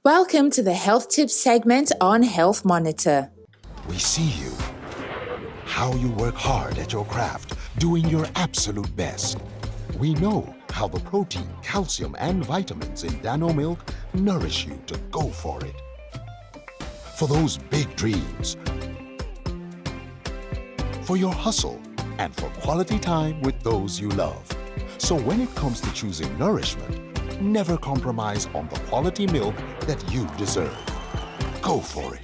Welcome to the Health Tips segment on Health Monitor. We see you, how you work hard at your craft, doing your absolute best. We know how the protein, calcium, and vitamins in Dano milk nourish you to go for it. For those big dreams, for your hustle, and for quality time with those you love. So when it comes to choosing nourishment, never compromise on the quality milk that you deserve. Go for it.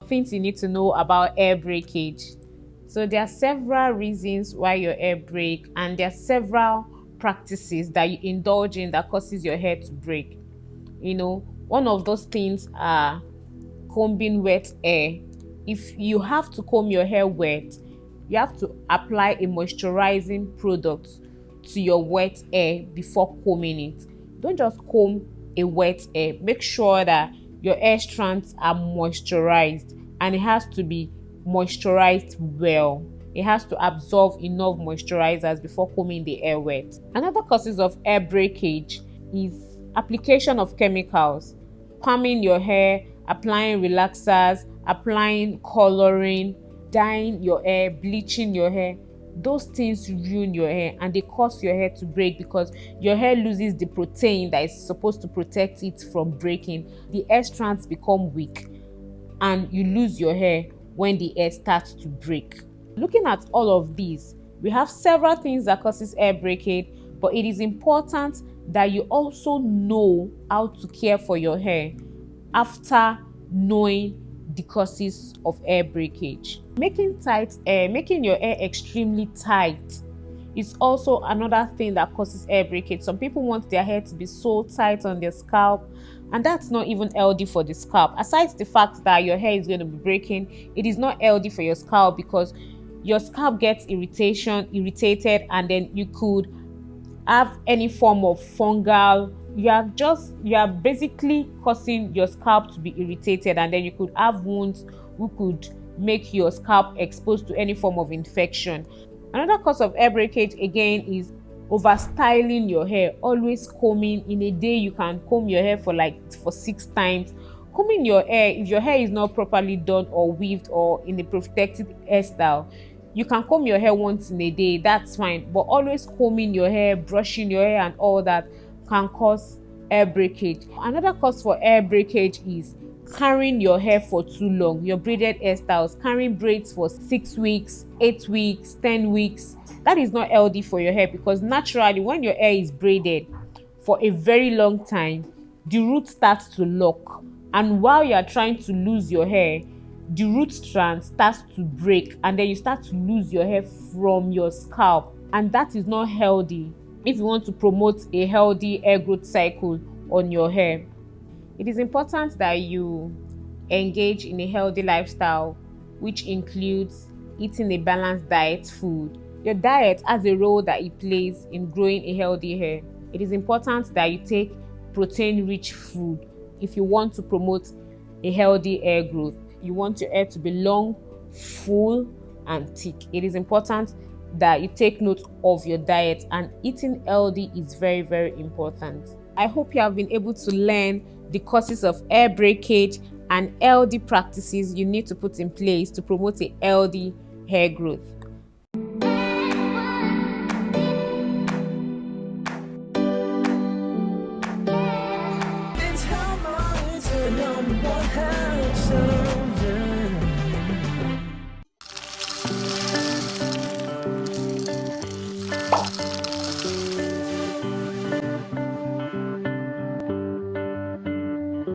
Things you need to know about air breakage. So there are several reasons why your hair break, and there are several practices that you indulge in that causes your hair to break. One of those things are combing wet hair. If you have to comb your hair wet, you have to apply a moisturizing product to your wet hair before combing it. Don't just comb a wet hair. Make sure that your hair strands are moisturized, and it has to be moisturized well. It has to absorb enough moisturizers before combing the hair wet. Another causes of hair breakage is application of chemicals. Combing your hair, applying relaxers, applying coloring, dyeing your hair, bleaching your hair. Those things ruin your hair, and they cause your hair to break because your hair loses the protein that is supposed to protect it from breaking. The hair strands become weak and you lose your hair when the hair starts to break. Looking at all of these, we have several things that causes hair breakage, but it is important that you also know how to care for your hair after knowing the causes of hair breakage. Making your hair extremely tight is also another thing that causes hair breakage. Some people want their hair to be so tight on their scalp, and that's not even healthy for the scalp. Aside the fact that your hair is going to be breaking, it is not healthy for your scalp because your scalp gets irritated, and then you could have any form of fungal. You are basically causing your scalp to be irritated, and then you could have wounds which could make your scalp exposed to any form of infection. Another cause of hair breakage again is over styling your hair. Always combing. In a day you can comb your hair for 6 times. Combing your hair, if your hair is not properly done or weaved or in a protected hairstyle, you can comb your hair once in a day, that's fine. But always combing your hair, brushing your hair and all that can cause hair breakage. Another cause for hair breakage is carrying your hair for too long. Your braided hairstyles, carrying braids for 6 weeks, 8 weeks, 10 weeks. That is not healthy for your hair because naturally when your hair is braided for a very long time, the root starts to lock. And while you are trying to lose your hair, the root strand starts to break, and then you start to lose your hair from your scalp. And that is not healthy if you want to promote a healthy hair growth cycle on your hair. It is important that you engage in a healthy lifestyle, which includes eating a balanced diet food. Your diet has a role that it plays in growing a healthy hair. It is important that you take protein-rich food if you want to promote a healthy hair growth. You want your hair to be long, full, and thick. It is important that you take note of your diet, and eating healthy is very, very important. I hope you have been able to learn the causes of hair breakage and healthy practices you need to put in place to promote a healthy hair growth.